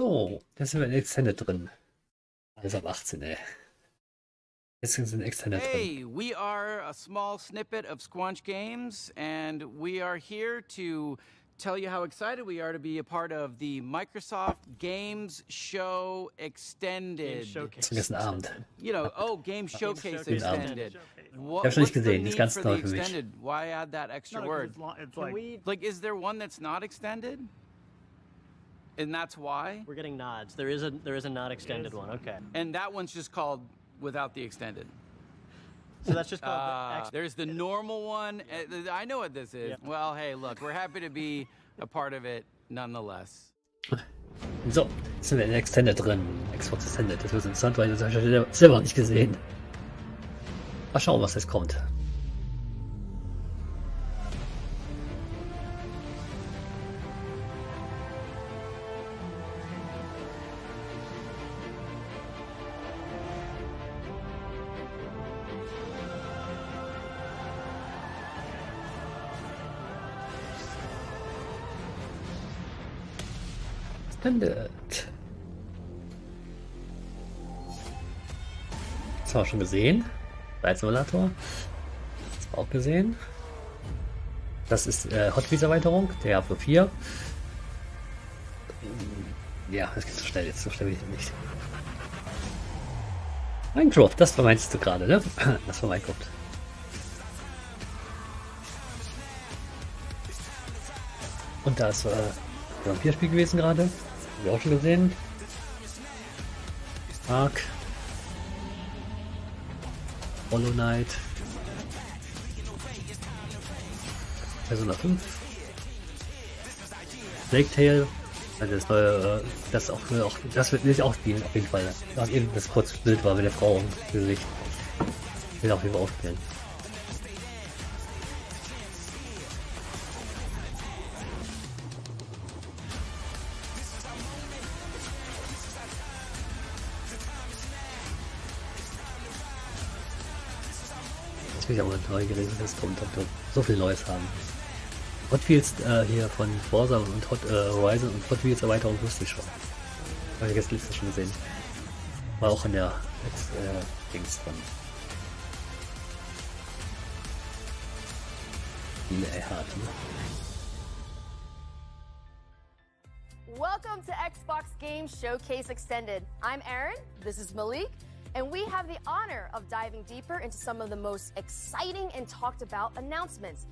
So, jetzt sind wir in Extended drin. Alles ab 18, ey. Jetzt sind wir in Extended drin. Hey, we are a small snippet of Squanch Games, and we are here to tell you how excited we are to be a part of the Microsoft Games Show Extended. Zum nächsten Abend. You know, oh, Game Showcase Showcase. Extended. Ich hab's schon nicht gesehen, das ist ganz neu für mich. Extended? Why add that extra word? It's Like, is there one that's not extended? And that's why? we're getting nods. There is a not extended one. Okay. And that one's just called without the extended. So that's just called the There's the normal one. I know what this is. Yeah. Well, hey, look, we're happy to be a part of it nonetheless. So, jetzt sind wir in Extended drin. Xbox Extended. Das wird interessant, weil das habe ich selber noch nicht gesehen. Mal schauen, was jetzt kommt. Extended. Das haben wir schon gesehen. Flight Simulator. Das haben wir auch gesehen. Das ist Hot Wheels Erweiterung, Diablo 4. Ja, das geht so schnell jetzt, so schnell will ich nicht. Minecraft, das meinst du gerade, ne? Das war Minecraft. Und da ist ein Vampirspiel gewesen gerade. Haben wir auch schon gesehen. Ark. Hollow Knight. Persona 5. Plague Tale. Also das neue, das auch, das will ich auch spielen, auf jeden Fall. Ja, eben das kurze Bild war mit der Frau im Gesicht. Ich will auf jeden Fall auch spielen. Jetzt bin ich aber neugierig, was jetzt kommt, ob wir so viel Neues haben. Hot Wheels hier von Forza und Horizon und Hot Wheels Erweiterung wusste ich schon. Habe ich jetzt letztens schon gesehen. War auch in der Dings von EA Hard. Welcome to Xbox Games Showcase Extended. I'm Aaron, this is Malik, and we have the honor of diving deeper into some of the most exciting and talked about announcements,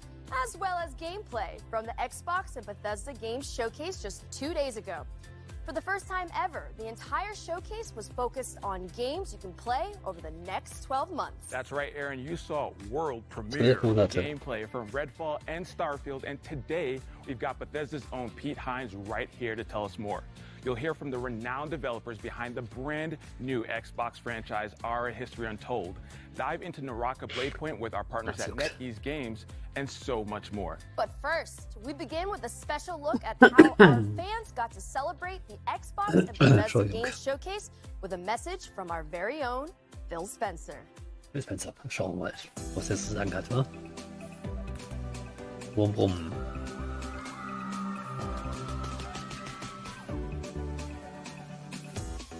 as well as gameplay from the Xbox and Bethesda Games Showcase just 2 days ago. For the first time ever, the entire showcase was focused on games you can play over the next 12 months. That's right, Aaron. You saw world premiere Monate. gameplay from Redfall and Starfield, and today we've got Bethesda's own Pete Hines right here to tell us more. You'll hear from the renowned developers behind the brand new Xbox franchise, Our History Untold. Dive into Naraka Bladepoint with our partners at NetEase Games, and so much more. But first, we begin with a special look at how our fans got to celebrate the Xbox and Bethesda Games Showcase with a message from our very own Phil Spencer. Phil Spencer, schauen wir mal, was er zu sagen hat, wa? Brumm, brumm.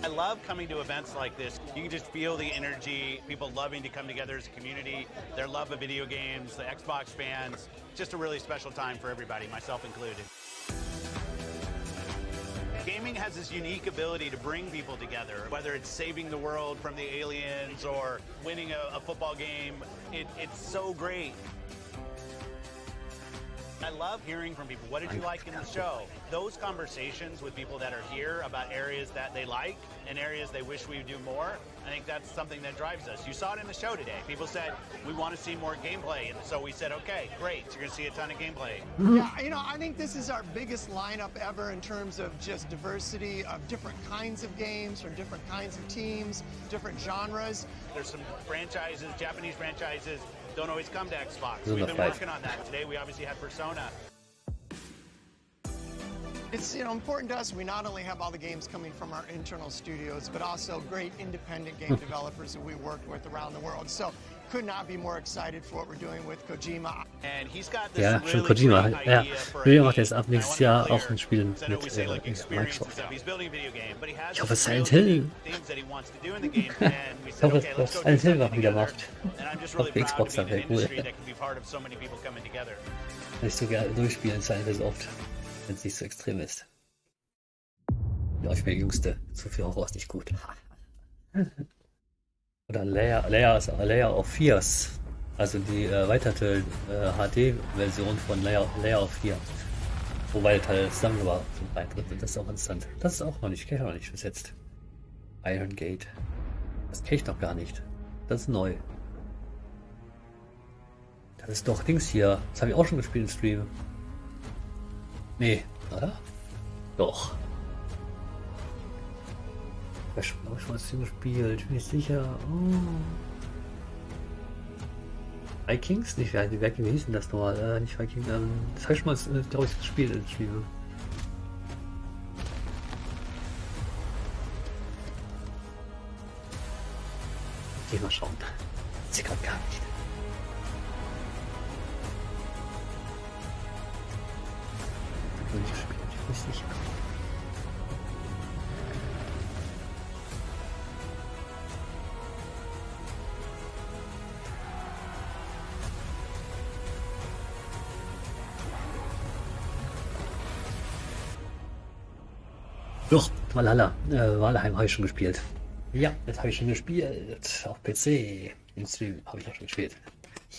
I love coming to events like this. You can just feel the energy, people loving to come together as a community, their love of video games, the Xbox fans. Just a really special time for everybody, myself included. Gaming has this unique ability to bring people together, whether it's saving the world from the aliens or winning a football game. It's so great. I love hearing from people. What did you like in the show? Those conversations with people that are here about areas that they like and areas they wish we would do more, I think that's something that drives us. You saw it in the show today. People said, we want to see more gameplay. And so we said, okay, great. You're going to see a ton of gameplay. Yeah, you know, I think this is our biggest lineup ever in terms of just diversity of different kinds of games from different kinds of teams, different genres. There's some franchises, Japanese franchises, don't always come to Xbox. We've been working on that. Today we obviously had Persona. It's important to us. We not only have all the games coming from our internal studios, but also great independent game developers that we work with around the world. So could not be more excited for what we're doing with Kojima. And he's got this Ja, schon really Kojima. great Ja, idea for a Kojima macht game. jetzt ab And I nächstes wanna Jahr be auch clear. ein Spiel So I know we mit say like experience and Microsoft. stuff. He's building a video game, but he has Ich hoffe, some Silent really Hill. neat things that he wants to do in the game. And we Ich said, hoffe, okay, dass let's go do Silent Hill something wieder together. macht. And I'm just Auf really proud Xbox to be in dann an wäre industry cool. that can be part of so many people coming together. Ich so gerne durchspielen, Silent Hill so oft, wenn es nicht so extrem ist. Ja, ich bin der Jüngste. So viel Horror ist nicht gut. Oder Layer of Fears. Also die erweiterte HD-Version von Layer of Fear. Wobei Teil zusammen war zum Beitritt. Das ist auch interessant. Das ist auch noch nicht, kenne ich noch nicht bis jetzt. Iron Gate. Das kenne ich noch gar nicht. Das ist neu. Das ist doch Dings hier. Das habe ich auch schon gespielt im Stream. Nee, oder? Doch. Ich habe schon mal das Stream gespielt. Bin ich sicher. Oh. Vikings? Nicht Vikings, wie hieß denn das nochmal? Nicht Vikings, das habe ich schon mal, glaube ich, gespielt im Stream. Geh mal schauen. Das sieht gerade gar nicht. Ich nicht gespielt, ich weiß nicht. Doch, Valhalla. Valheim habe ich schon gespielt. Ja, das habe ich schon gespielt. Auf PC. Im Stream habe ich auch schon gespielt.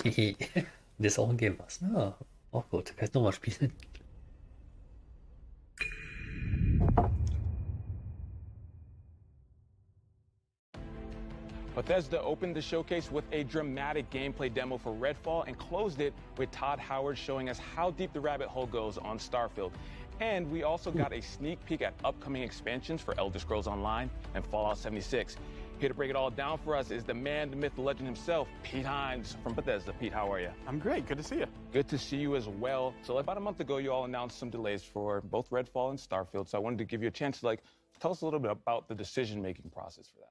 Das ist auch ein Game Pass. Ja, auch gut. Kannst nochmal spielen. Bethesda opened the showcase with a dramatic gameplay demo for Redfall and closed it with Todd Howard showing us how deep the rabbit hole goes on Starfield. And we also got a sneak peek at upcoming expansions for Elder Scrolls Online and Fallout 76. Here to break it all down for us is the man, the myth, the legend himself, Pete Hines from Bethesda. Pete, how are you? I'm great. Good to see you. Good to see you as well. So about a month ago, you all announced some delays for both Redfall and Starfield. So I wanted to give you a chance to tell us a little bit about the decision-making process for that.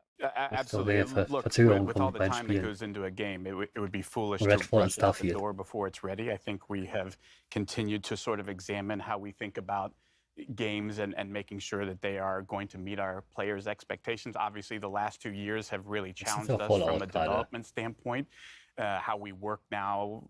Absolutely. Look, with all the time that goes into a game, it would be foolish to rush it out the door before it's ready. I think we have continued to sort of examine how we think about games and making sure that they are going to meet our players' expectations. Obviously, the last 2 years have really challenged us from a development standpoint. How we work now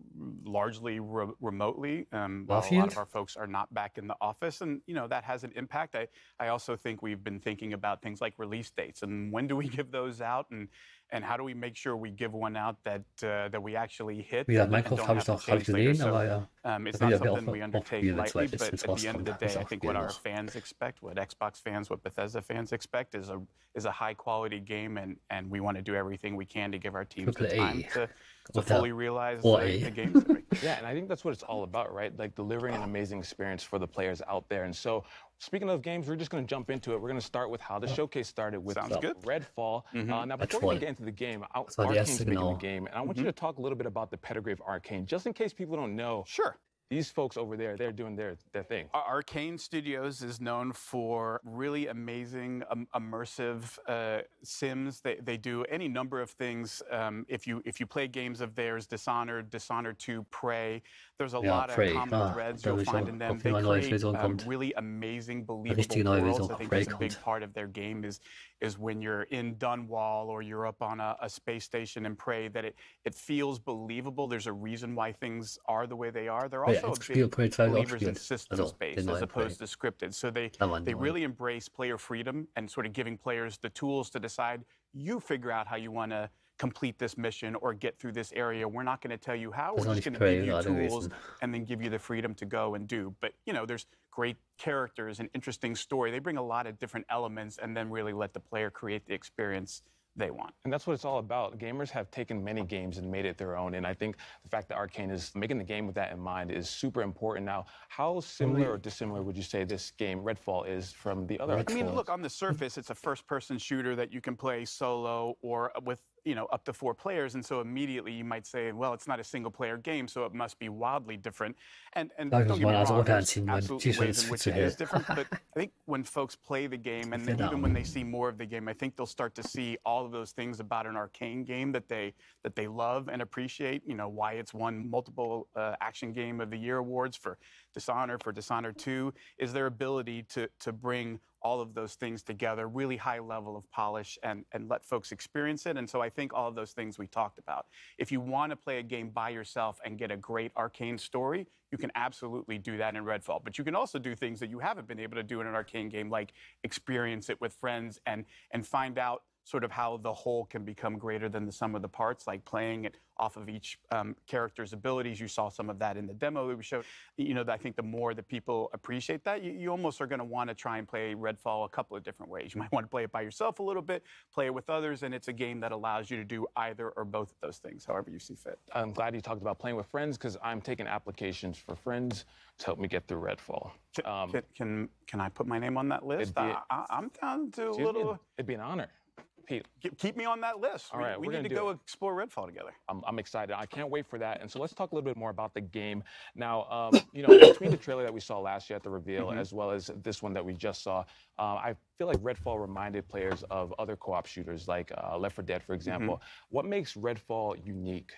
largely remotely. A lot of our folks are not back in the office, and that has an impact. I also think we've been thinking about things like release dates and when do we give those out, and how do we make sure we give one out that we actually hit. Ja, Minecraft habe ich noch gesehen, aber ja. It's not something we undertake lightly, but at the end of the day, I think what our fans expect, what Xbox fans, what Bethesda fans expect is a high quality game, and we want to do everything we can to give our teams the time to fully realize the games. Yeah, and I think that's what it's all about, right? Like delivering an amazing experience for the players out there. And so, speaking of games, we're just going to jump into it. We're going to start with how the showcase started with Redfall. Now, before we get into the game, Arcane's making the game, and I want you to talk a little bit about the pedigree of Arcane, just in case people don't know. Sure. These folks over there, they're doing their thing. Arcane Studios is known for really amazing, immersive sims. They do any number of things. If you play games of theirs, Dishonored 2, Prey, there's a lot of common threads you'll find in them. They create really amazing, believable worlds. I think that's a big part of their game is when you're in Dunwall or you're up on a space station in Prey, that it feels believable. There's a reason why things are the way they are. They're also big believers in systems-based as opposed to scripted. So they really embrace player freedom and sort of giving players the tools to decide, you figure out how you want to complete this mission or get through this area. We're not going to tell you how. We're just going to give you tools and then give you the freedom to go and do. But, there's great characters and interesting story. They bring a lot of different elements and then really let the player create the experience they want. And that's what it's all about. Gamers have taken many games and made it their own. And I think the fact that Arcane is making the game with that in mind is super important. Now, how similar or dissimilar would you say this game, Redfall, is from the other? I mean, look, on the surface, it's a first-person shooter that you can play solo or with up to 4 players, and so immediately you might say, well, it's not a single-player game, so it must be wildly different. And Sag don't das get mal, me also wrong, there's runterziehen, mein absolutely T-Shirt ways ist in viel which zu it hell. is different, but I think when folks play the game, and then Genau. even when they see more of the game, I think they'll start to see all of those things about an arcane game that they love and appreciate. Why it's won multiple Action Game of the Year awards for Dishonored 2, is their ability to bring all of those things together, really high level of polish, and let folks experience it. And so I think all of those things we talked about. If you want to play a game by yourself and get a great arcane story, you can absolutely do that in Redfall. But you can also do things that you haven't been able to do in an arcane game, like experience it with friends and find out sort of how the whole can become greater than the sum of the parts, like playing it off of each character's abilities. You saw some of that in the demo that we showed. I think the more that people appreciate that, you almost are going to want to try and play Redfall a couple of different ways. You might want to play it by yourself a little bit, play it with others, and it's a game that allows you to do either or both of those things, however you see fit. I'm glad you talked about playing with friends, because I'm taking applications for friends to help me get through Redfall. Can I put my name on that list? I'm down to a little. It'd be an honor. Pete, keep me on that list. All right, we need to go explore Redfall together. I'm excited. I can't wait for that. And so let's talk a little bit more about the game. Now, between the trailer that we saw last year at the reveal, as well as this one that we just saw, I feel like Redfall reminded players of other co-op shooters like Left 4 Dead, for example. What makes Redfall unique?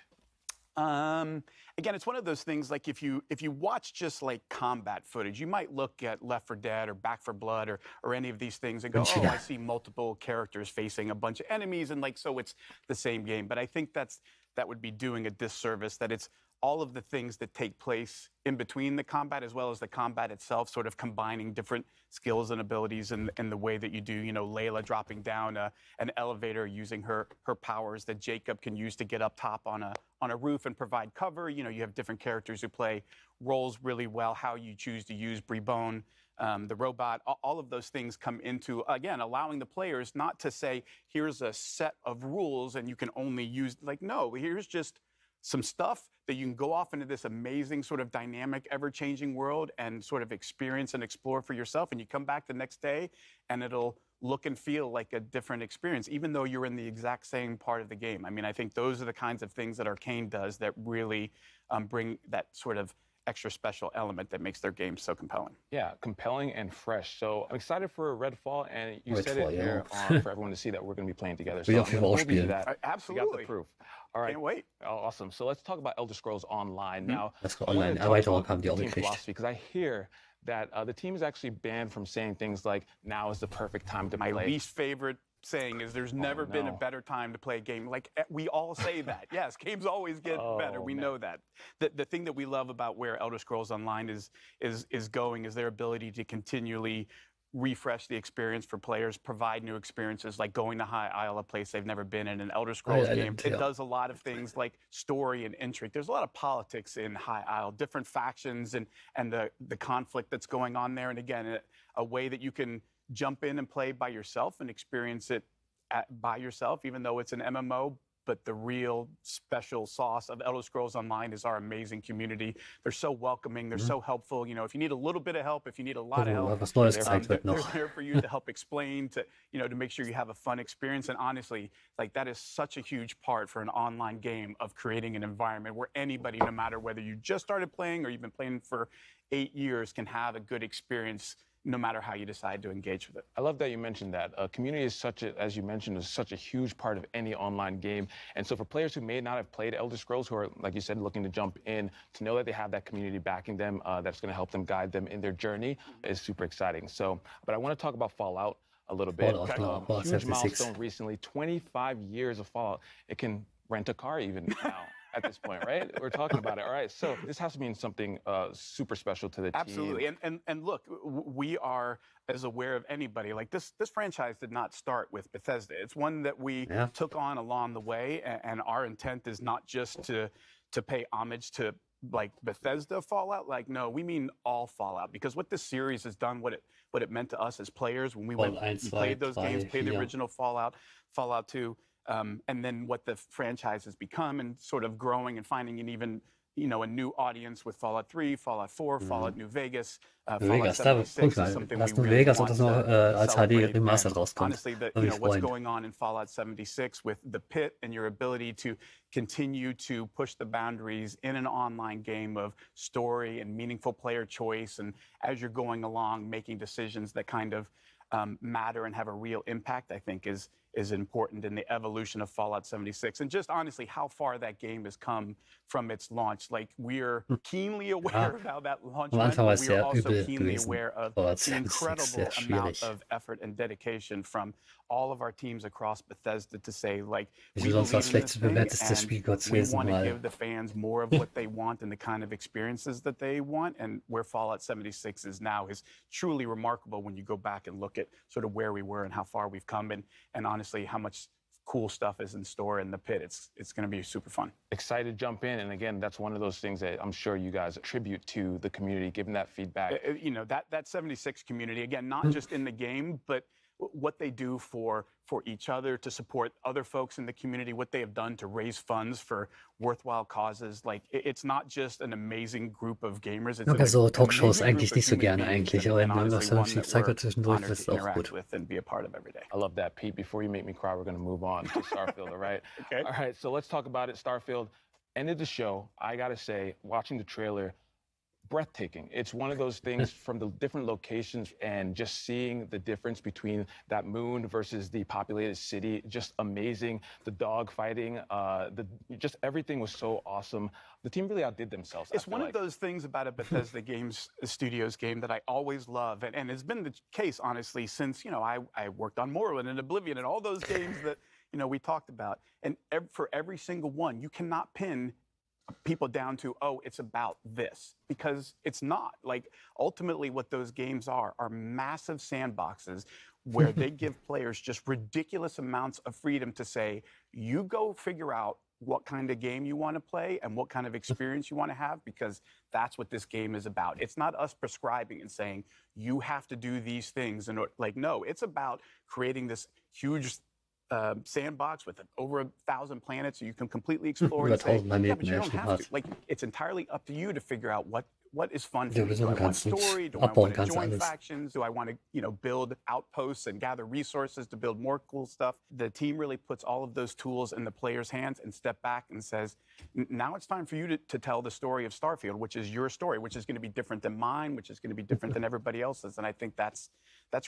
Again, it's one of those things, like if you watch just like combat footage, you might look at Left 4 Dead or Back 4 Blood or any of these things and go, oh, I see multiple characters facing a bunch of enemies, and like, so it's the same game. But I think that would be doing a disservice, that it's all of the things that take place in between the combat as well as the combat itself, sort of combining different skills and abilities in the way that you do, Layla dropping down an elevator using her powers that Jacob can use to get up top on a roof and provide cover. You have different characters who play roles really well, how you choose to use Brebone, the robot. All of those things come into, again, allowing the players not to say, here's a set of rules and you can only use, like, no, here's just some stuff that you can go off into this amazing sort of dynamic, ever-changing world and sort of experience and explore for yourself. And you come back the next day and it'll look and feel like a different experience, even though you're in the exact same part of the game. I mean, I think those are the kinds of things that Arcane does that really bring that sort of extra special element that makes their game so compelling. Yeah, compelling and fresh. So I'm excited for Redfall, and you said it here for everyone to see that we're going to be playing together. So Absolutely. We got the proof. All right. Can't wait. Oh, awesome. So let's talk about Elder Scrolls Online now. Let's go online. Erweiterung haben die auch gekriegt. Because I hear that the team is actually banned from saying things like, now is the perfect time to play. My least favorite saying is there's never been a better time to play a game. Like, we all say that. Yes, games always get better. We know that. The thing that we love about where Elder Scrolls Online is going is their ability to continually refresh the experience for players, provide new experiences, like going to High Isle, a place they've never been in an Elder Scrolls game. It does a lot of things like story and intrigue. There's a lot of politics in High Isle, different factions and the conflict that's going on there. And again, a way that you can jump in and play by yourself and experience it by yourself, even though it's an MMO. But the real special sauce of Elder Scrolls Online is our amazing community. They're so welcoming. They're so helpful. If you need a little bit of help, if you need a lot of help, they're there for you to help explain, to make sure you have a fun experience. And honestly, like, that is such a huge part for an online game of creating an environment where anybody, no matter whether you just started playing or you've been playing for 8 years, can have a good experience no matter how you decide to engage with it. I love that you mentioned that. Community is as you mentioned, is such a huge part of any online game. And so for players who may not have played Elder Scrolls, who are, like you said, looking to jump in, to know that they have that community backing them, that's going to help them guide them in their journey is super exciting. So, but I want to talk about Fallout a little bit. Huge milestone recently, 25 years of Fallout. It can rent a car even now. At this point, right? We're talking about it. All right, so this has to mean something super special to the team. Absolutely, and look, we are as aware of anybody. Like, this franchise did not start with Bethesda. It's one that we took on along the way, and our intent is not just to pay homage to, like, Bethesda Fallout. Like, no, we mean all Fallout, because what this series has done, what it meant to us as players when we went and played those games, played the original Fallout 2. And then what the franchise has become, and sort of growing and finding an even you know, a new audience with Fallout 3, Fallout 4, Fallout New Vegas, Fallout Vegas, da 76 guck is mal, something lass we nur really Vegas und want das noch to als HD celebrate. Remastered And rauskommt. honestly, Würde you mich know, what's freuen. going on in Fallout 76 with the pit and your ability to continue to push the boundaries in an online game of story and meaningful player choice, and as you're going along, making decisions that kind of matter and have a real impact, I think is important in the evolution of Fallout 76. And just honestly, how far that game has come from its launch. Like, we're keenly aware of how that launch Am went, Anfang war but es we are sehr also übel keenly gewesen. aware of Fallout the 76 incredible sehr amount schwierig. of effort and dedication from all of our teams across Bethesda to say, like, we Wieso sonst was believe in this schlecht thing, bewertetes Spiel and Gottes we Wesen want to mal. give the fans more of what they want and the kind of experiences that they want. And where Fallout 76 is now is truly remarkable when you go back and look at sort of where we were and how far we've come, and honestly, how much cool stuff is in store in the pit. It's going to be super fun. Excited to jump in, and again, that's one of those things that I'm sure you guys attribute to the community, giving that feedback. You know, that 76 community, again, not just in the game, but what they do for each other, to support other folks in the community, what they have done to raise funds for worthwhile causes. Like, it's not just an amazing group of gamers. Ich mag ja so Talkshows amazing eigentlich group of nicht so human gerne beings eigentlich, and aber wenn man was honestly so one viel that Zeit we're hat zwischendurch, honored ist es to auch interact gut. with and be a part of every day. I love that. Pete, before you make me cry, we're going to move on to Starfield, all right? Okay. All right, so let's talk about it. Starfield ended the show. I got to say, watching the trailer, breathtaking. It's one of those things from the different locations and just seeing the difference between that moon versus the populated city, just amazing. The dog fighting, just everything was so awesome. The team really outdid themselves. It's one of those things about a Bethesda Games Studios game that I always love, and it's been the case, honestly, since, you know, I worked on Morrowind and Oblivion and all those games that, you know, we talked about. And for every single one, you cannot pin people down to, oh, it's about this, because it's not. Like, ultimately what those games are massive sandboxes where they give players just ridiculous amounts of freedom to say, you go figure out what kind of game you want to play and what kind of experience you want to have, because that's what this game is about. It's not us prescribing and saying, you have to do these things. And like, no, it's about creating this huge sandbox with over 1,000 planets, so you can completely explore and say, yeah, but you don't have to. Like, it's entirely up to you to figure out what is fun for me. Do I want story? Do I want to join factions? Do I want to, you know, build outposts and gather resources to build more cool stuff? The team really puts all of those tools in the player's hands and step back and says, now it's time for you to tell the story of Starfield, which is your story, which is going to be different than mine, which is going to be different than everybody else's. And I think that's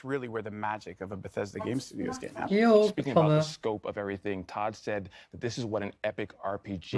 really where the magic of a Bethesda Game Studios game happens. Speaking about the scope of everything, Todd said that this is what an epic RPG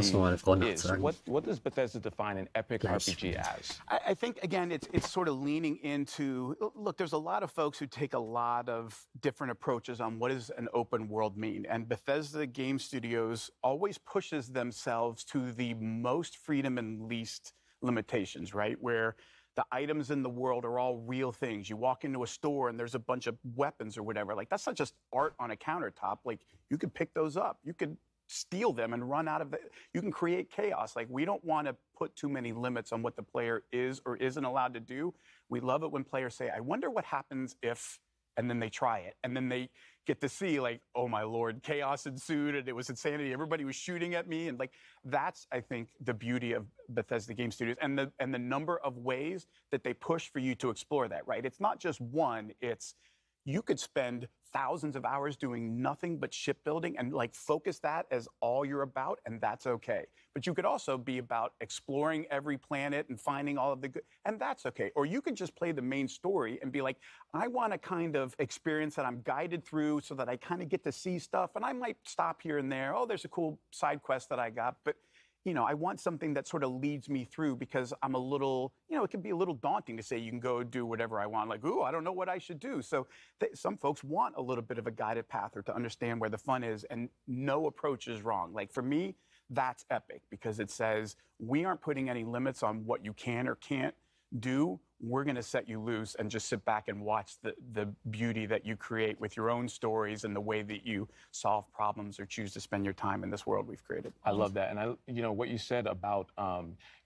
is. What does Bethesda define an epic RPG as? I think, again, it's sort of leaning into, look, there's a lot of folks who take a lot of different approaches on what does an open world mean. And Bethesda Game Studios always pushes themselves to the most freedom and least limitations, right? Where the items in the world are all real things. You walk into a store and there's a bunch of weapons or whatever. Like, that's not just art on a countertop. Like, you could pick those up. You could steal them and run out of it. You can create chaos. Like, we don't want to put too many limits on what the player is or isn't allowed to do. We love it when players say, I wonder what happens if, and then they try it. And then they get to see, like, oh my Lord, chaos ensued and it was insanity. Everybody was shooting at me. And like, that's, I think, the beauty of Bethesda Game Studios and the number of ways that they push for you to explore that, right? It's not just one, it's, you could spend thousands of hours doing nothing but shipbuilding and like focus that as all you're about, and that's okay. But you could also be about exploring every planet and finding all of the good, and that's okay. Or you could just play the main story and be like, I want a kind of experience that I'm guided through so that I kind of get to see stuff, and I might stop here and there. Oh, there's a cool side quest that I got, but you know, I want something that sort of leads me through, because I'm a little, you know, it can be a little daunting to say you can go do whatever I want. Like, ooh, I don't know what I should do. So some folks want a little bit of a guided path or to understand where the fun is, and no approach is wrong. Like, for me, that's epic, because it says we aren't putting any limits on what you can or can't do. we're going to set you loose and just sit back and watch the beauty that you create with your own stories and the way that you solve problems or choose to spend your time in this world we've created. I love that. And you know, what you said about,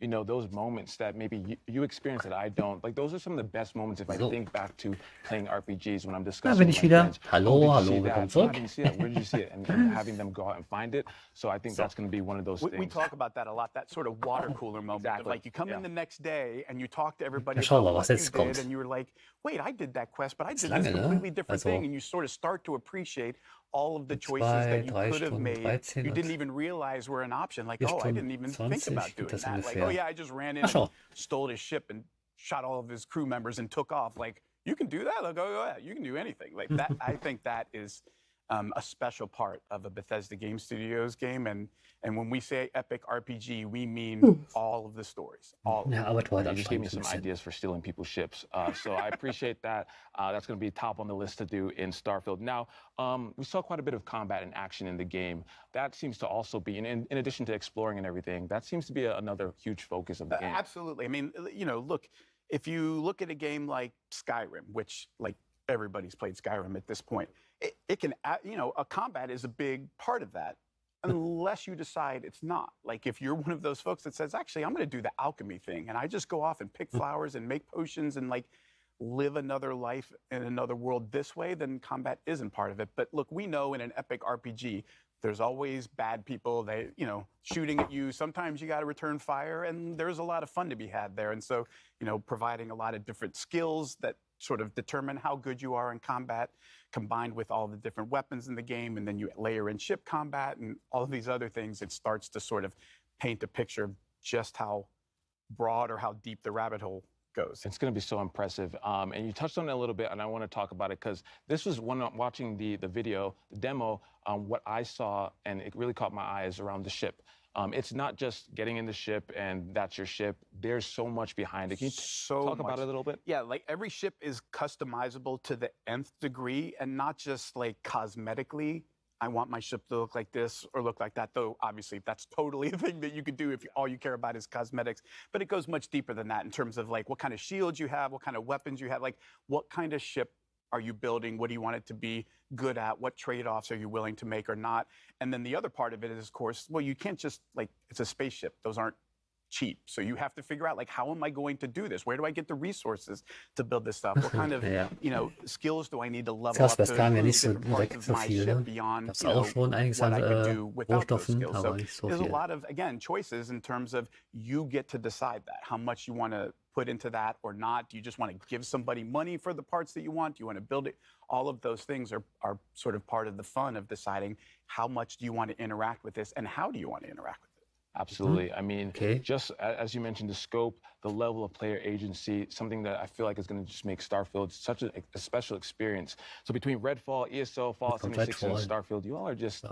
you know, those moments that maybe you experience that I don't, like those are some of the best moments if I think back to playing RPGs when I'm discussing with my friends. Hallo, willkommen zurück. I didn't see that. Where did you see it? And having them go out and find it. So I think that's going to be one of those things. We talk about that a lot, that sort of water cooler moment. Exactly. Of like you come in the next day and you talk to everybody Ja, schau about mal, was what jetzt you did, kommt. and you were like, wait, I did that quest, but I did lange, this ne? completely different Also, thing, and you sort of start to appreciate all of the choices 2, that you 3 could have Stunden, made. 13 You und didn't even realize were an option. Like, 4 oh, I Stunden didn't even 20 think about doing das that. Like, ungefähr. oh yeah, I just ran in Ach so. and stole his ship and shot all of his crew members and took off. Like, you can do that? Like, oh yeah, you can do anything. Like that. I think that is a special part of a Bethesda Game Studios game, and when we say epic RPG, we mean all of the stories. All of Ja, aber du You just gave me some ideas for stealing people's ships. So I appreciate that. That's going to be top on the list to do in Starfield. Now, we saw quite a bit of combat and action in the game. That seems to also be, in addition to exploring and everything, that seems to be another huge focus of the game. Absolutely. I mean, you know, look, if you look at a game like Skyrim, which, like, everybody's played Skyrim at this point, it can, you know, a combat is a big part of that. Unless you decide it's not. Like if you're one of those folks that says, actually, I'm going to do the alchemy thing and I just go off and pick flowers and make potions and like live another life in another world this way, then combat isn't part of it. But look, we know in an epic RPG, there's always bad people, they, you know, shooting at you. Sometimes you got to return fire, and there's a lot of fun to be had there. And so, you know, providing a lot of different skills that sort of determine how good you are in combat, combined with all the different weapons in the game, and then you layer in ship combat and all of these other things, it starts to sort of paint a picture of just how broad or how deep the rabbit hole goes. It's going to be so impressive. And you touched on it a little bit, and I want to talk about it because this was when I'm watching the video, the demo, what I saw, and it really caught my eye is around the ship. It's not just getting in the ship and that's your ship. There's so much behind it. Can you talk about it a little bit? Yeah, like every ship is customizable to the nth degree, and not just like cosmetically. I want my ship to look like this or look like that, though obviously that's totally a thing that you could do if all you care about is cosmetics. But it goes much deeper than that in terms of like what kind of shields you have, what kind of weapons you have, like what kind of ship are you building? What do you want it to be good at? What trade-offs are you willing to make or not? And then the other part of it is, of course, well, you can't just, like, it's a spaceship. Those aren't cheap. So you have to figure out, like, how am I going to do this? Where do I get the resources to build this stuff? What kind of, you know, skills do I need to level up to kam ja nicht so different parts direkt of so my viel, ship ne? beyond, Gab's you know, auch schon einiges what an I could do without those Rohstoffen, skills. aber So nicht so there's a viel. lot of, again, choices in terms of you get to decide that, how much you want to put into that or not. Do you just want to give somebody money for the parts that you want? Do you want to build it? All of those things are sort of part of the fun of deciding how much do you want to interact with this and how do you want to interact with it. Absolutely. I mean, just as you mentioned, the scope, the level of player agency, something that I feel like is going to just make Starfield such a special experience. So between Redfall, ESO, Fallout 76, and Starfield, you all are just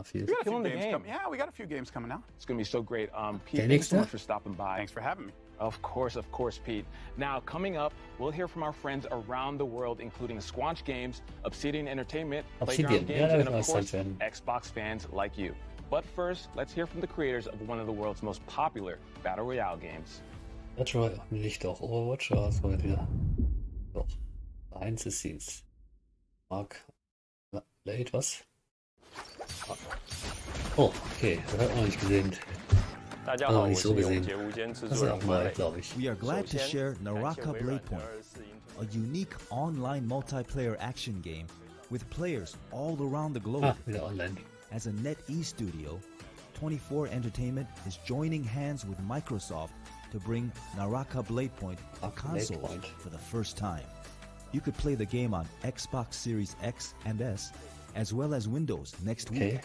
killing the game. Yeah, we got a few games coming out. It's going to be so great. Pete, thanks so much for stopping by. Thanks for having me. Of course, Pete. Now, coming up, we'll hear from our friends around the world, including Squanch Games, Obsidian Entertainment, Playground Games, and of course, Xbox fans like you. But first, let's hear from the creators of one of the world's most popular Battle Royale games. Nicht doch Overwatch, aber es war wieder. Doch. Eins ist jetzt. Mark. Late, was? Oh, okay. Das hat man noch nicht gesehen. Also nicht so gesehen. Das ist auch neu, glaube ich. We are glad to share Naraka Bladepoint, a unique online multiplayer action game with players all around the globe. Wieder online. As a NetEase studio, 24 Entertainment is joining hands with Microsoft to bring Naraka Bladepoint to consoles for the first time. You could play the game on Xbox Series X and S, as well as Windows next week.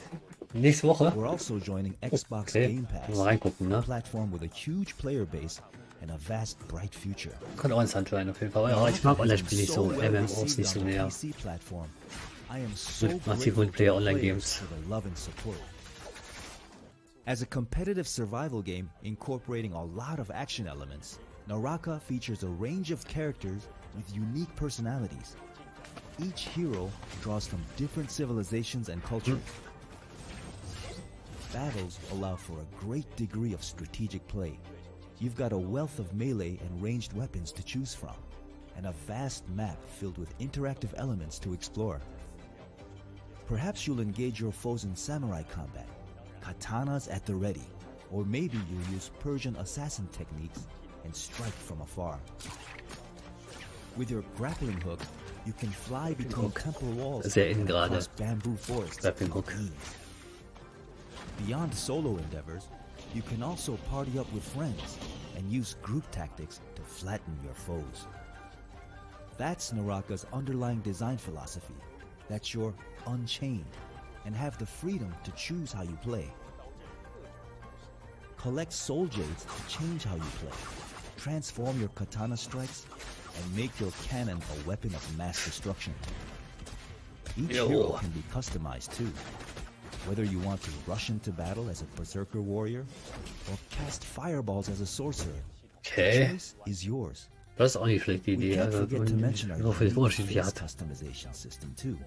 Nächste Woche. We're also joining Xbox Game Pass, a platform with a huge player base and a vast, bright future. Könnte auch interessant sein, auf jeden Fall. Ja, ich mag Online-Spiele nicht so, MMOs nicht so mehr. I am so massive multiplayer online games. For the love and support. As a competitive survival game incorporating a lot of action elements, Naraka features a range of characters with unique personalities. Each hero draws from different civilizations and cultures. Battles allow for a great degree of strategic play. You've got a wealth of melee and ranged weapons to choose from. and a vast map filled with interactive elements to explore. Perhaps you'll engage your foes in samurai combat, katanas at the ready, or maybe you'll use Persian assassin techniques and strike from afar. With your grappling hook, you can fly between temple walls and across bamboo forests with ease. Beyond solo endeavors, you can also party up with friends and use group tactics to flatten your foes. That's Naraka's underlying design philosophy, that you're unchained and have the freedom to choose how you play. Collect soul jades to change how you play, transform your katana strikes, and make your cannon a weapon of mass destruction. Each hero can be customized too, whether you want to rush into battle as a berserker warrior or cast fireballs as a sorcerer. The choice is yours. Das ist auch nicht schlecht, die Idee. Also, nur für die unterschiedliche hat. Customization system too.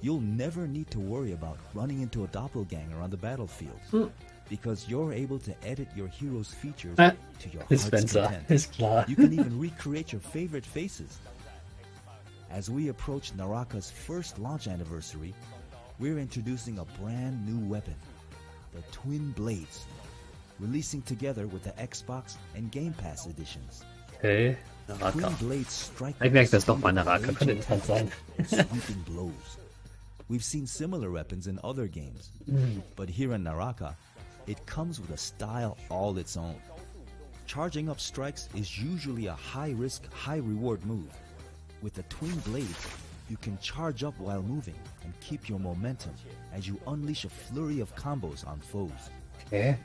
You'll never need to worry about running into a doppelganger on the battlefield, because you're able to edit your hero's features to your heart's content. You can even recreate your favorite faces. As we approach Naraka's first launch anniversary, we're introducing a brand new weapon, the Twin Blades, releasing together with the Xbox and Game Pass editions. Okay, Naraka. Ich merke das doch mal, Naraka könnte interessant sein. Sweeping blows. We've seen similar weapons in other games, but here in Naraka, it comes with a style all its own. Charging up strikes is usually a high-risk, high-reward move. With the Twin Blades, you can charge up while moving and keep your momentum as you unleash a flurry of combos on foes. Okay.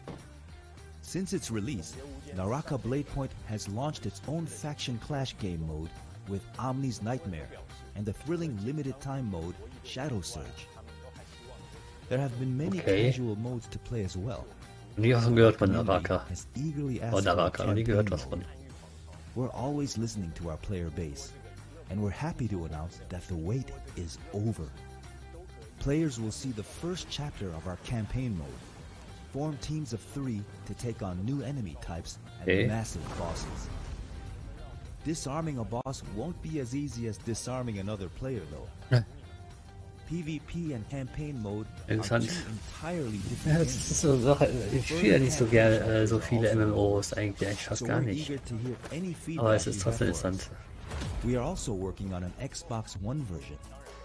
Since its release, Naraka Bladepoint has launched its own faction clash game mode with Omni's Nightmare and the thrilling limited time mode Shadow Surge. There have been many casual modes to play as well. Nie was von gehört von Naraka. Naraka, nie gehört was von. We're always listening to our player base, and we're happy to announce that the wait is over. Players will see the first chapter of our campaign mode. Form teams of 3 to take on new enemy types and massive bosses. Disarming a boss won't be as easy as disarming another player though. PvP and campaign mode are two entirely different games. Das ist so Sache, ich spiele ja nicht so gerne so viele MMOs, eigentlich fast gar nicht. Aber es ist trotzdem interessant. We are also working on an Xbox One version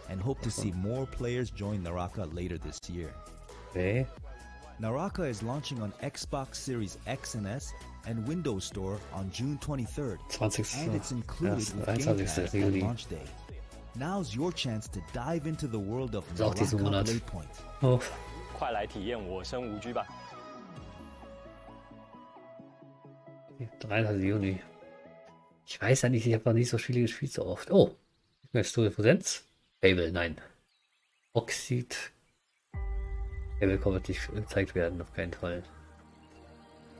and hope to see more players join Naraka later this year. Okay. Naraka is launching on Xbox Series X and S and Windows Store on June 23rd, and it's included with Game Pass on launch day. Now's your chance to dive into the world of Naraka Bladepoint. Oh. 快来体验我生无拘吧。 23. Juni. Ich weiß ja nicht, ich habe noch nicht so viele gespielt so oft. Oh, Studio Präsenz? Fable, nein. Oxid. Fable wird nicht gezeigt werden, auf keinen Fall.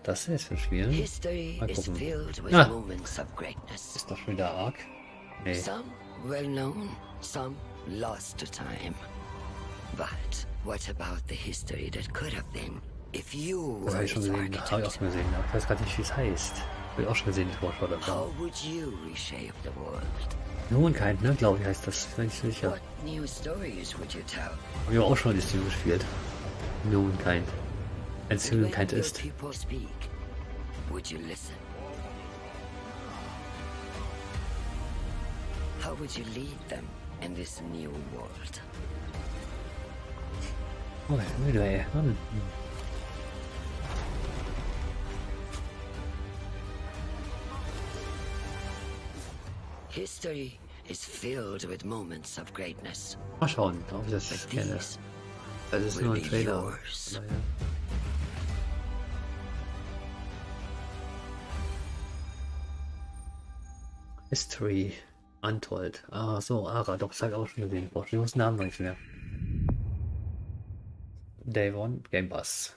Das ist für ein Spiel. Mal gucken. Ist doch schon wieder Ark? Nee. Some well known, some lost to time. But what about the history that could have been? If you das habe ich schon gesehen, das habe ich auch schon gesehen, aber ich weiß gar nicht, wie es heißt. Habe ich auch schon gesehen, die Vorschau davon. How would you reshape the world? Humankind, ne, glaube ich, heißt das. Bin ich sicher. What new stories would you tell? Habe ich auch schon die Steam gespielt. Humankind. Wenn es Humankind ist. People speak, would you listen? How would you lead them in this new world? Oh, ich bin müde, ey. History is filled with moments of greatness. Mal schauen, ob ich das kenne. Das ist nur ein Trailer. History. Untold. Ah, so, Ara, doch, das habe ich auch schon gesehen. Boah, ich muss den Namen noch nicht mehr. Day One, Game Pass.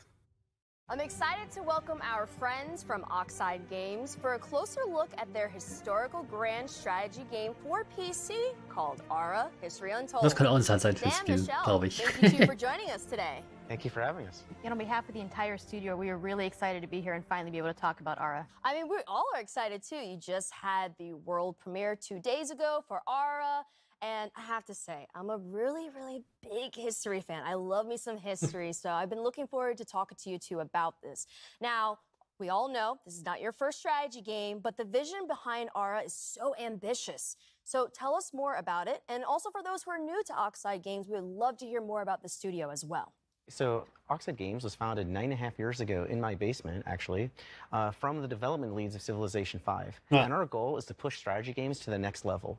I'm excited to welcome our friends from Oxide Games for a closer look at their historical grand strategy game for PC called Ara History Untold. Das kann auch interessant sein fürs Spiel, glaube ich. Thank you for joining us today. Thank you for having us. And on behalf of the entire studio, we are really excited to be here and finally be able to talk about Ara. I mean, we all are excited too. You just had the world premiere 2 days ago for Ara. And I have to say, I'm a really, really big history fan. I love me some history. So I've been looking forward to talking to you two about this. Now, we all know this is not your first strategy game, but the vision behind Ara is so ambitious. So tell us more about it. And also for those who are new to Oxide Games, we would love to hear more about the studio as well. So Oxide Games was founded 9.5 years ago in my basement, actually, from the development leads of Civilization V. And our goal is to push strategy games to the next level.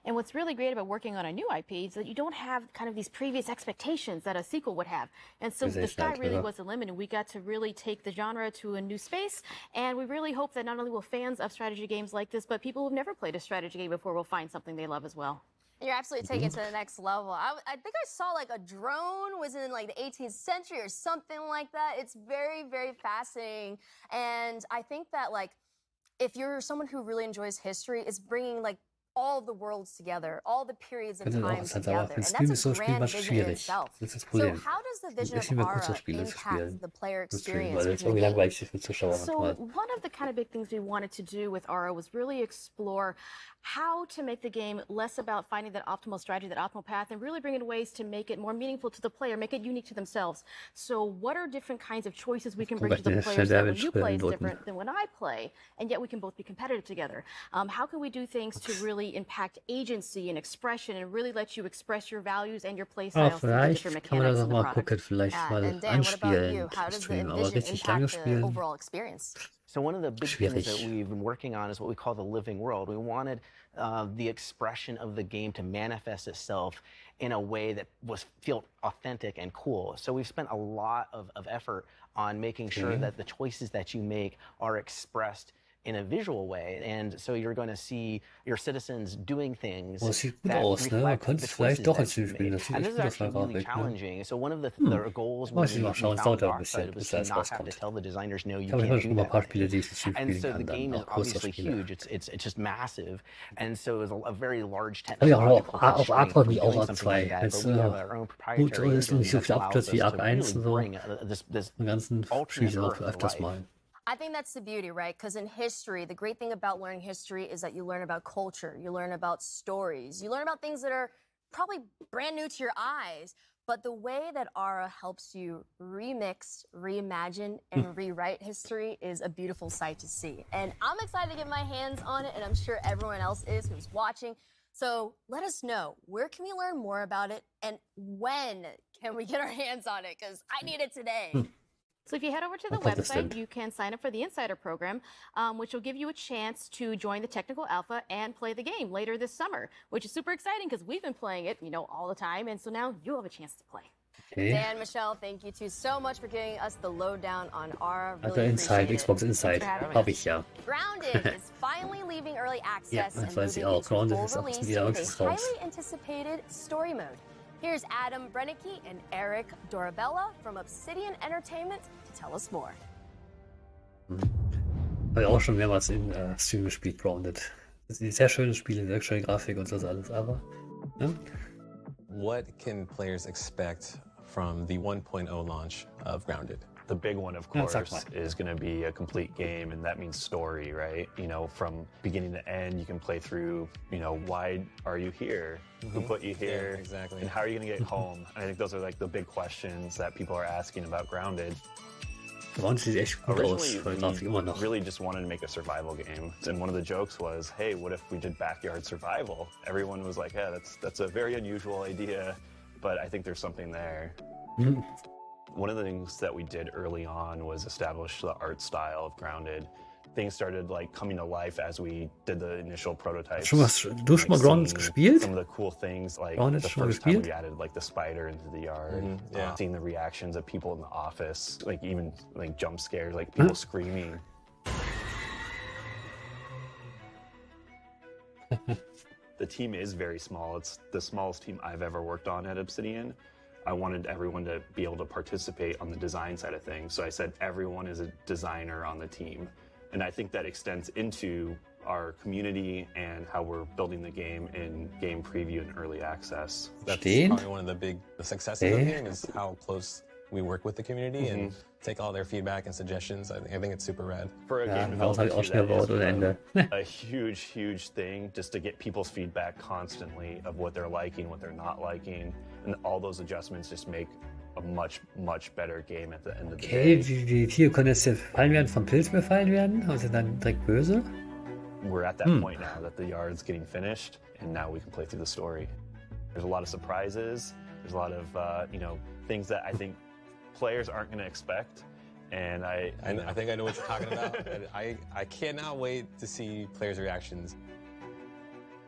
And what's really great about working on a new IP is that you don't have kind of these previous expectations that a sequel would have. And so the sky really wasn't limited. We got to really take the genre to a new space. And we really hope that not only will fans of strategy games like this, but people who've never played a strategy game before will find something they love as well. You're absolutely taking it to the next level. I think I saw like a drone was in like the 18th century or something like that. It's very, very fascinating. And I think that like if you're someone who really enjoys history, it's bringing like all the worlds together, all the periods of time together, and that's a grand vision in itself. So how does the vision of Ara impact the player experience? So one of the kind of big things we wanted to do with Ara was really explore how to make the game less about finding that optimal strategy, that optimal path, and really bring in ways to make it more meaningful to the player, make it unique to themselves. So what are different kinds of choices we can bring to the players that when you play is different than when I play, and yet we can both be competitive together? How can we do things to really impact agency and expression and really let you express your values and your play styles through the different mechanics in the product? And Dan, what about you? How does the Envision impact the overall experience? So one of the big things that we've been working on is what we call the living world. We wanted the expression of the game to manifest itself in a way that felt authentic and cool. So we've spent a lot of effort on making sure that the choices that you make are expressed in a visual way, and so you're going to see your citizens doing things that reflect the choices that you make. And this is actually really challenging. So one of the goals when we found Oxide was to not have to tell the designers, no, you can't do that. And so the game is obviously huge. It's just massive, and so it's a very large technological constraint doing something like that. But we have our own proprietary engine that allows us to really bring this ultimate to life. I think that's the beauty, right? Because in history, the great thing about learning history is that you learn about culture, you learn about stories, you learn about things that are probably brand new to your eyes. But the way that Ara helps you remix, reimagine, and rewrite history is a beautiful sight to see. And I'm excited to get my hands on it, and I'm sure everyone else is who's watching. So let us know, where can we learn more about it, and when can we get our hands on it? Because I need it today. So if you head over to the website, you can sign up for the Insider program, which will give you a chance to join the technical alpha and play the game later this summer, which is super exciting because we've been playing it, all the time. And so now you'll have a chance to play. Dan, Michelle, thank you two so much for giving us the lowdown on Ara. Really Inside, Xbox Inside. Habe ich ja. Grounded is finally leaving early access and weiß ich moving auch. into Grounded full ist auch release wieder with raus. a highly anticipated story mode. Here's Adam Brennicke and Eric Dorabella from Obsidian Entertainment to tell us more. Habe ich auch schon mehrmals in Stream gespielt, Grounded. Das sind sehr schöne Spiele, sehr schöne Grafik und das alles, aber... Ja. What can players expect from the 1.0 launch of Grounded? The big one, of course, is going to be a complete game, and that means story, right? From beginning to end, you can play through, why are you here? Who put you here? Yeah, exactly. And how are you going to get home? I think those are like the big questions that people are asking about Grounded. Originally, we really just wanted to make a survival game. And one of the jokes was, hey, what if we did backyard survival? Everyone was like, yeah, that's a very unusual idea, but I think there's something there. One of the things that we did early on was establish the art style of Grounded. Things started coming to life as we did the initial prototypes. Du schon mal Grounded gespielt? Some of the cool things, Grounded the first time we added the spider into the yard, seeing the reactions of people in the office, even jump scares, people screaming. The team is very small. It's the smallest team I've ever worked on at Obsidian. I wanted everyone to be able to participate on the design side of things. So I said everyone is a designer on the team. And I think that extends into our community and how we're building the game in game preview and early access. That's probably one of the big successes of the game is how close we work with the community and take all their feedback and suggestions. I think it's super rad. For a game developer, that is a huge thing, just to get people's feedback constantly of what they're liking, what they're not liking, and all those adjustments just make a much better game at the end of the day. Wie viel können jetzt befallen werden, vom Pilz befallen werden? Also dann direkt böse? We're at that point now that the yard's getting finished, and now we can play through the story. There's a lot of surprises. There's a lot of things that I think players aren't going to expect, and I think I know what you're talking about. I cannot wait to see players' reactions.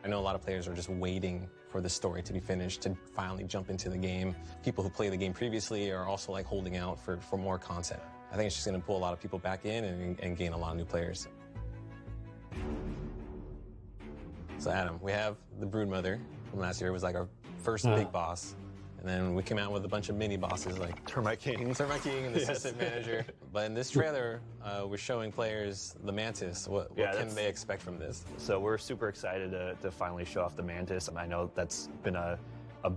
I know a lot of players are just waiting for the story to be finished to finally jump into the game. People who played the game previously are also like holding out for more content. I think it's just going to pull a lot of people back in and gain a lot of new players. So Adam, we have the Broodmother from last year. It was like our first big boss. And then we came out with a bunch of mini bosses like Termite King and the Assistant Manager. But in this trailer, we're showing players the Mantis. What can they expect from this? So we're super excited to finally show off the Mantis. I know that's been a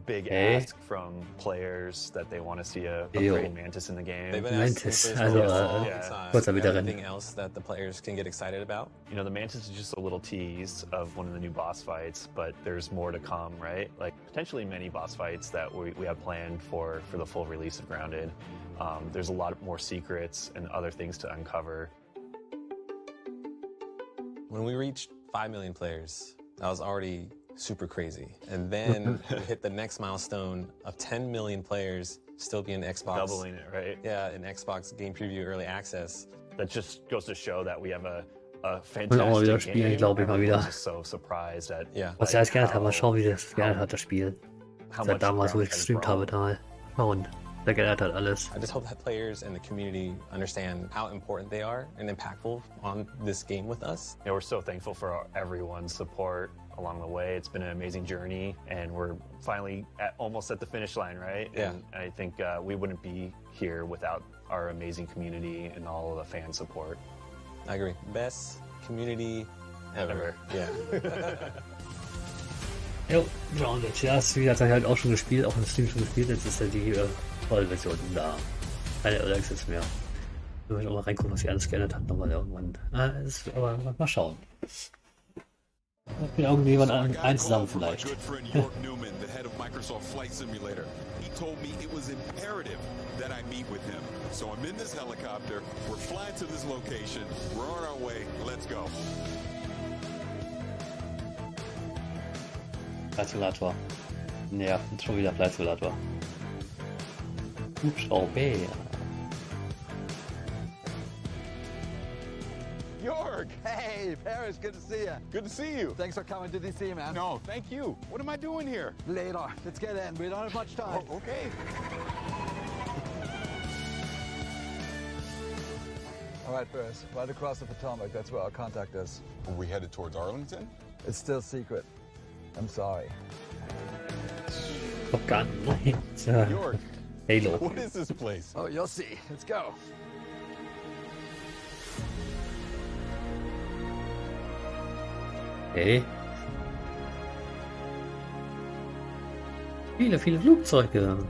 big ask from players that they want to see a praying mantis in the game. They've been asking for this all the time. Anything else that the players can get excited about? You know, the mantis is just a little tease of one of the new boss fights, but there's more to come, right? Like potentially many boss fights that we have planned for the full release of Grounded. There's a lot more secrets and other things to uncover. When we reached 5 million players, that was already super crazy. And then we hit the next milestone of 10 million players still being Xbox. Doubling it, right? Yeah, in Xbox Game Preview Early Access. That just goes to show that we have a fantastic game. Glaube ich mal Just so surprised at was ich alles geändert habe, mal schauen, wie das geändert hat, das Spiel. Seit damals, wo ich gestreamt habe, da schauen. Der geändert hat alles. I just hope that players and the community understand how important they are and impactful on this game with us. Yeah, we're so thankful for everyone's support along the way. It's been an amazing journey, and we're finally almost at the finish line, right? Yeah. And I think we wouldn't be here without our amazing community and all of the fan support. I agree. Best community ever. Yeah. Jo, ja, und jetzt das Spiel hat er halt auch schon gespielt, auch im Stream schon gespielt. Jetzt ist ja die Vollversion da. Keine Early Access mehr. Wir werden auch mal reingucken, was sie alles geändert hat, nochmal irgendwann. Aber mal schauen. Irgendjemand zusammen vielleicht. York Newman, the head of Microsoft Flight Simulator. He told me it was imperative that I meet with him. So I'm in this helicopter, we're flying to this location, we're on our way, let's go. Flight Simulator. Ja, schon wieder Flight Simulator. Hubschrauber. York! Hey, Paris, good to see you. Good to see you. Thanks for coming to DC, man. No, thank you. What am I doing here? Later. Let's get in. We don't have much time. Oh, okay. All right, Paris. Right across the Potomac. That's where our contact is. Are we headed towards Arlington? It's still secret. I'm sorry. Oh God, York. Halo. What is this place? Oh, you'll see. Let's go. Okay. Viele Flugzeuge.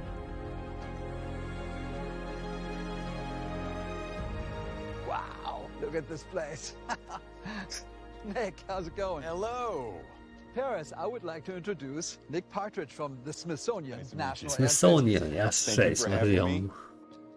Wow, look at this place. Nick, how's it going? Hello. Paris, I would like to introduce Nick Partridge from the Smithsonian National Smithsonian, yes. Thank you for having me.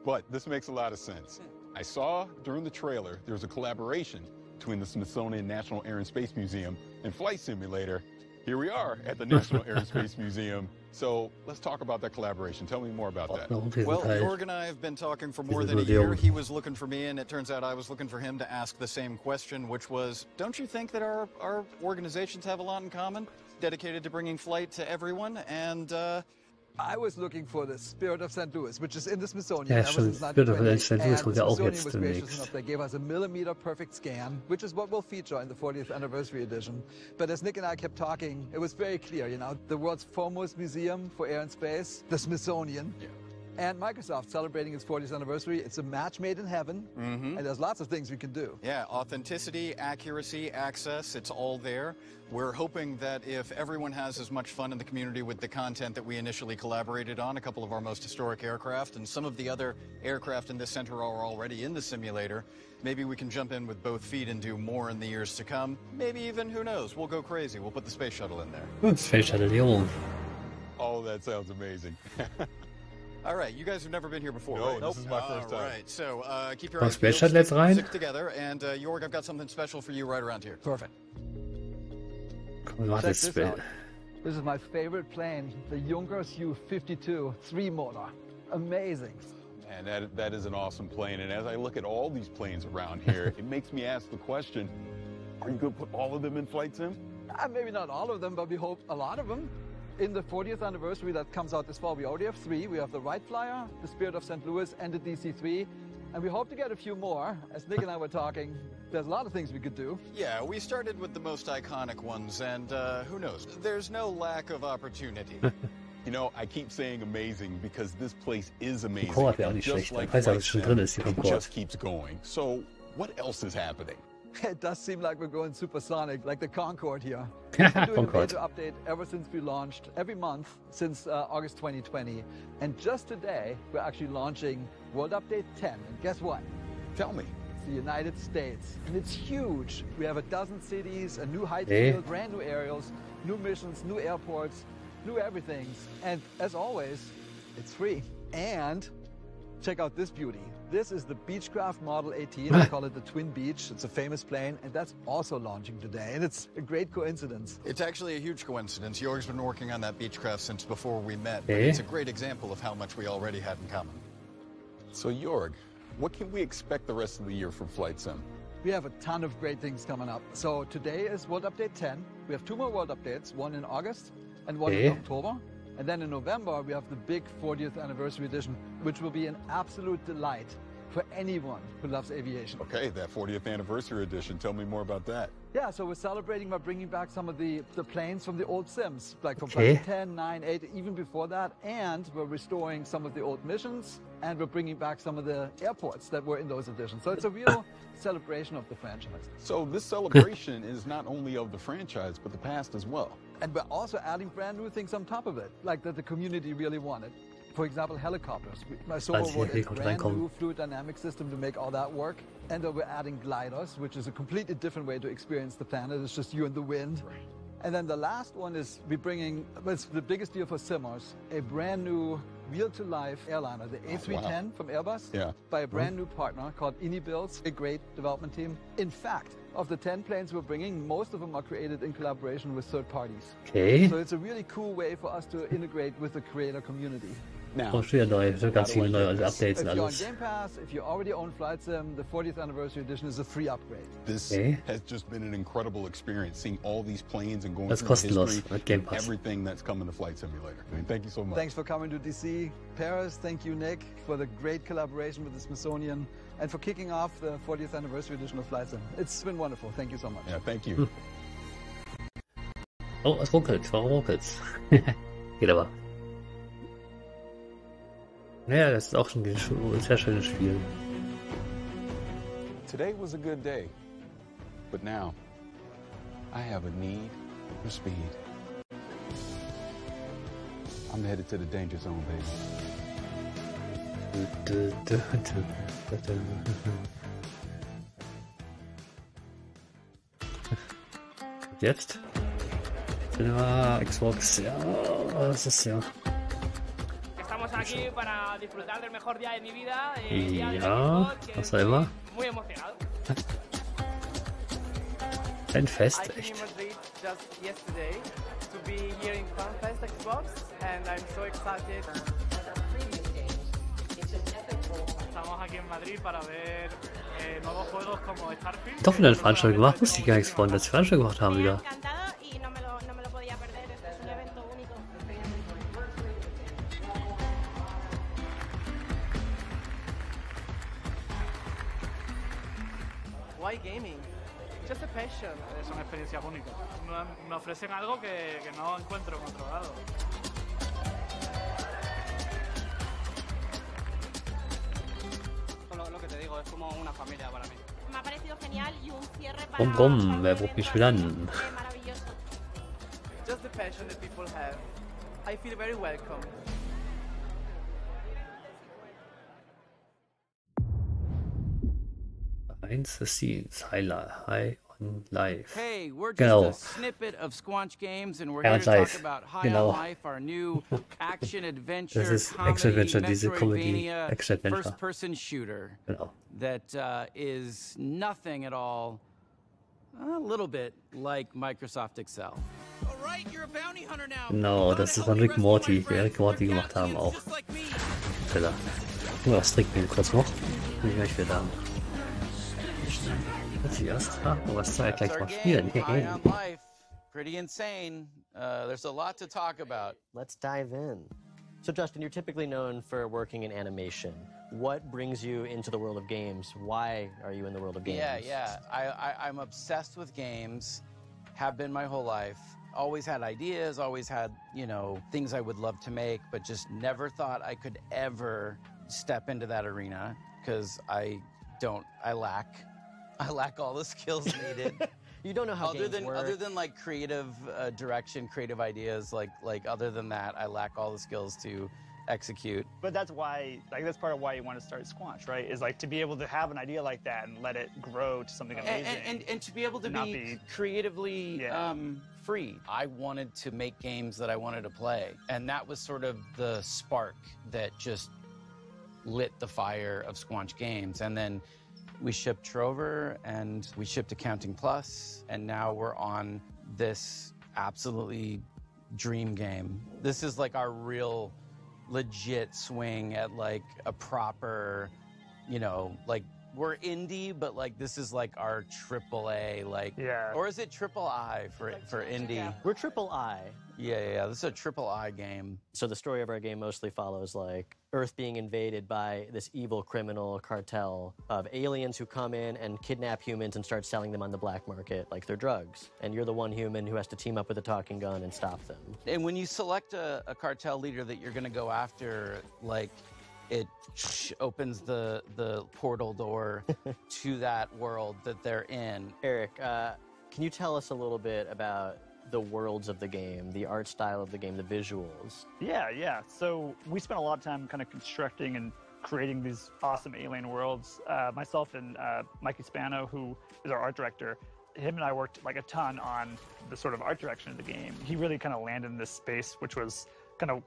But this makes a lot of sense. I saw during the trailer there was a collaboration between the Smithsonian National Air and Space Museum and Flight Simulator. Here we are at the National Air and Space Museum. So let's talk about that collaboration. Tell me more about that. Well, Jorg and I have been talking for more than a year. He was looking for me, and it turns out I was looking for him to ask the same question, which was, don't you think that our organizations have a lot in common, dedicated to bringing flight to everyone? And I was looking for the Spirit of St. Louis, which is in the Smithsonian. Ja, stimmt. Spirit of St. Louis kommt ja auch jetzt demnächst. They gave us a millimeter-perfect scan, which is what we'll feature in the 40th anniversary edition. But as Nick and I kept talking, it was very clear, you know, the world's foremost museum for air and space, the Smithsonian, And Microsoft celebrating its 40th anniversary. It's a match made in heaven, and there's lots of things we can do. Yeah, authenticity, accuracy, access, it's all there. We're hoping that if everyone has as much fun in the community with the content that we initially collaborated on, a couple of our most historic aircraft, and some of the other aircraft in this center are already in the simulator, maybe we can jump in with both feet and do more in the years to come. Maybe even, who knows, we'll go crazy. We'll put the space shuttle in there. Space Shuttle, jo. Oh, that sounds amazing. All right, you guys have never been here before, no, right? This is my first time. All right, so keep your eyes Space Shuttle jetzt rein? stick together, and Jorg, I've got something special for you right around here. Perfect. Komm, mach Check das this out. This is my favorite plane, the Junkers Ju-52 3-motor. Amazing. And that is an awesome plane. And as I look at all these planes around here, it makes me ask the question, are you going to put all of them in Flight Sim? Maybe not all of them, but we hope a lot of them. In the 40th anniversary that comes out this fall, we already have 3. We have the Wright Flyer, the Spirit of St. Louis, and the DC-3. And we hope to get a few more. As Nick and I were talking, there's a lot of things we could do. Yeah, we started with the most iconic ones, and who knows? There's no lack of opportunity. You know, I keep saying amazing because this place is amazing. Concorde wäre auch nicht schlecht. Ich weiß ja, was schon drin ist, die it Concorde. just keeps going. So, what else is happening? It does seem like we're going supersonic, like the Concorde here. We've been doing a major update ever since we launched, every month since August 2020. And just today, we're actually launching World Update 10. And guess what? Tell me. It's the United States. And it's huge. We have a dozen cities, a new height Hey. field, brand new aerials, new missions, new airports, new everything. And as always, it's free. And check out this beauty. This is the Beechcraft Model 18. I call it the Twin Beech. It's a famous plane, and that's also launching today. And it's a great coincidence. It's actually a huge coincidence. Jorg's been working on that Beechcraft since before we met. But Hey. it's a great example of how much we already had in common. So, Jorg, what can we expect the rest of the year from Flight Sim? We have a ton of great things coming up. So today is World Update 10. We have 2 more World Updates, one in August and one Hey. in October. And then in November, we have the big 40th anniversary edition, which will be an absolute delight for anyone who loves aviation. Okay, that 40th anniversary edition. Tell me more about that. Yeah, so we're celebrating by bringing back some of the planes from the old Sims, like from Okay. Flight 10, 9, 8, even before that. And we're restoring some of the old missions, and we're bringing back some of the airports that were in those editions. So it's a real celebration of the franchise. So this celebration is not only of the franchise, but the past as well. And we're also adding brand new things on top of it, like that the community really wanted. For example, helicopters. I saw Als die a Helikopter brand reinkommen. new fluid dynamic system to make all that work. And then we're adding gliders, which is a completely different way to experience the planet. It's just you and the wind. Right. And then the last one is we're bringing, it's the biggest deal for simmers, a brand new real-to-life airliner, the A310 from Airbus, by a brand new partner called IniBuilds, a great development team. In fact, of the 10 planes we're bringing, most of them are created in collaboration with third parties. Okay. So it's a really cool way for us to integrate with the creator community. Oh, schon wieder neu. So ganz viele neue Updates und If you're on alles. Game Pass, if you already own Flight Sim, the 40th anniversary edition is a free upgrade. This has just been an incredible experience, seeing all these planes and going Das ist through the kostenlos history mit Game and Pass. everything that's come in the Flight Simulator. I mean, thank you so much. Thanks for coming to DC. Paris, thank you, Nick, for the great collaboration with the Smithsonian and for kicking off the 40th anniversary edition of Flight Sim. It's been wonderful. Thank you so much. Yeah, thank you. Oh, es ruckelt. Warum ruckelt's? Geht aber. Naja, das ist auch schon ein sehr schönes Spiel. Today was a good day, but now I have a need for speed. I'm headed to the danger zone, baby. Und jetzt? Cinema, Xbox, ja, das ist ja. Estamos aquí para disfrutar del mejor día de mi vida. Ja, was auch immer. Muy emocionado. Ein Fest, I came echt. in Madrid just yesterday to be here in FanFest Xbox, and I'm so excited. Estamos aquí en Madrid para ver nuevos juegos como Starfield. Doch wieder eine Veranstaltung gemacht, wusste ich gar nichts von, dass sie Veranstaltung gemacht haben wieder. Encantado y no me lo podía perder, este es un evento único. Why gaming? Just a passion. Son experiencias únicas. Me ofrecen algo que no encuentro en otro lado. como una familia para mí. Me ha parecido genial y un cierre para... Komm, komm, wer ruft mich wieder an? Maravilloso. Just the passion that people have. I feel very welcome. Behind the scenes, high on live. Hey, we're just Genau. a snippet of Squanch Games, and we're here to talk about High on Life, our new action-adventure, Das ist comedy, Action-Adventure, diese Metroidvania, Comedy-Action-Adventure. first-person shooter Genau. that is nothing at all, a little bit like Microsoft Excel. Genau, das ist von Rick Morty, die Rick Morty gemacht haben auch. Trailer. Nur das Trickbild kurz noch. Bin ich gleich wieder da. Jetzt erst. Was soll ich gleich mal spielen? High on Life, pretty insane. There's a lot to talk about. Let's dive in. So Justin, you're typically known for working in animation. What brings you into the world of games? Why are you in the world of games? Yeah. I'm obsessed with games, have been my whole life. Always had ideas, always had, things I would love to make, but just never thought I could ever step into that arena because I lack all the skills needed. You don't know how games work. Other than like creative direction, creative ideas, like other than that, I lack all the skills to execute. But that's why, that's part of why you want to start Squanch, right? Is to be able to have an idea like that and let it grow to something amazing. And to be able to be creatively free. I wanted to make games that I wanted to play. And that was sort of the spark that just lit the fire of Squanch Games. And then we shipped Trover and we shipped Accounting Plus, and now we're on this absolutely dream game. This is like our real legit swing at like a proper, we're indie, but this is like our AAA, or is it triple I for indie? Yeah. We're triple I. Yeah, this is a triple I game. So the story of our game mostly follows Earth being invaded by this evil criminal cartel of aliens who come in and kidnap humans and start selling them on the black market like they're drugs. And you're the one human who has to team up with a talking gun and stop them. And when you select a cartel leader that you're gonna go after, it opens the portal door to that world that they're in. Eric, can you tell us a little bit about the worlds of the game, the art style of the game, the visuals? Yeah. So we spent a lot of time kind of constructing and creating these awesome alien worlds. Myself and Mikey Spano, who is our art director, him and I worked a ton on the sort of art direction of the game. He really kind of landed in this space, which was kind of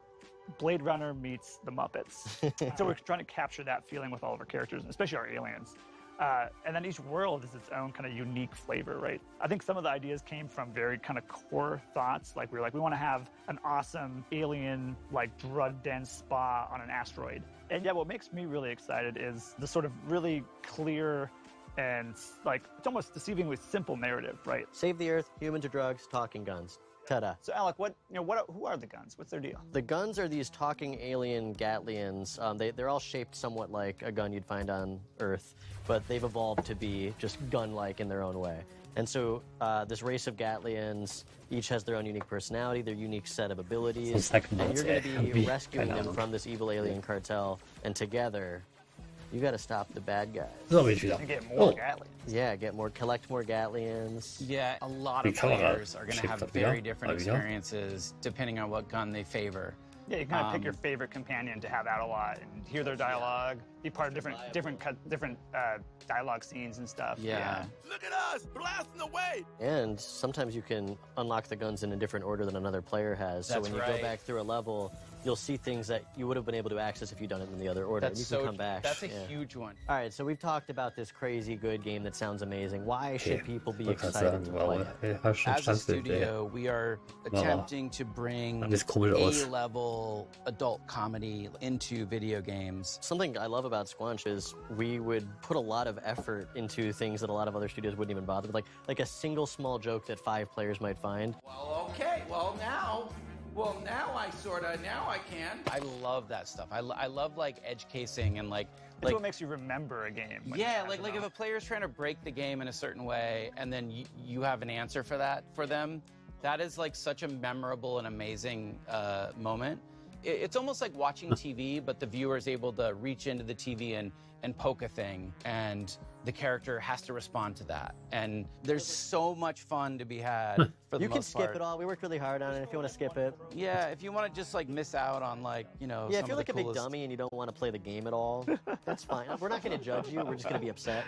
Blade Runner meets the Muppets. So we're trying to capture that feeling with all of our characters, and especially our aliens. And then each world is its own kind of unique flavor, right? I think some of the ideas came from very kind of core thoughts. We want to have an awesome alien, drug-dense spa on an asteroid. And yeah, what makes me really excited is the sort of really clear and it's almost deceivingly simple narrative, right? Save the Earth, humans or drugs, talking guns. Ta-da. So Alec, who are the guns? What's their deal? The guns are these talking alien Gatlians. They're all shaped somewhat like a gun you'd find on Earth, but they've evolved to be just gun-like in their own way. And so this race of Gatlians each has their own unique personality, their unique set of abilities, and you're going to be rescuing them from this evil alien cartel, and together you got to stop the bad guys. And get more Gatlians. Yeah, collect more Gatlians. Yeah, a lot of players are going to have very different experiences depending on what gun they favor. Yeah, you kind of pick your favorite companion to have out a lot and hear their dialogue, be part of different dialogue scenes and stuff. Yeah. Look at us, blasting away! And sometimes you can unlock the guns in a different order than another player has. So when you go back through a level, you'll see things that you would have been able to access if you'd done it in the other order. That's and you can come back. That's a huge one. All right, so we've talked about this crazy good game that sounds amazing. Why should people be excited to play it? As a studio, we are attempting to bring A-level adult comedy into video games. Something I love about Squanch is we would put a lot of effort into things that a lot of other studios wouldn't even bother with, like a single small joke that 5 players might find. Well, okay. Now I can. I love that stuff. I love edge casing and That's what makes you remember a game. Yeah, if a player's trying to break the game in a certain way and then you have an answer for that for them, that is such a memorable and amazing moment. it's almost like watching TV, but the viewer is able to reach into the TV and poke a thing, and the character has to respond to that. And there's so much fun to be had for the You can most skip part. it all. We worked really hard on it if you want to skip it. Yeah, if you want to just like miss out on like, you know, Yeah, some if you're of like the a big coolest... dummy and you don't want to play the game at all, that's fine. We're not going to judge you. We're just going to be upset.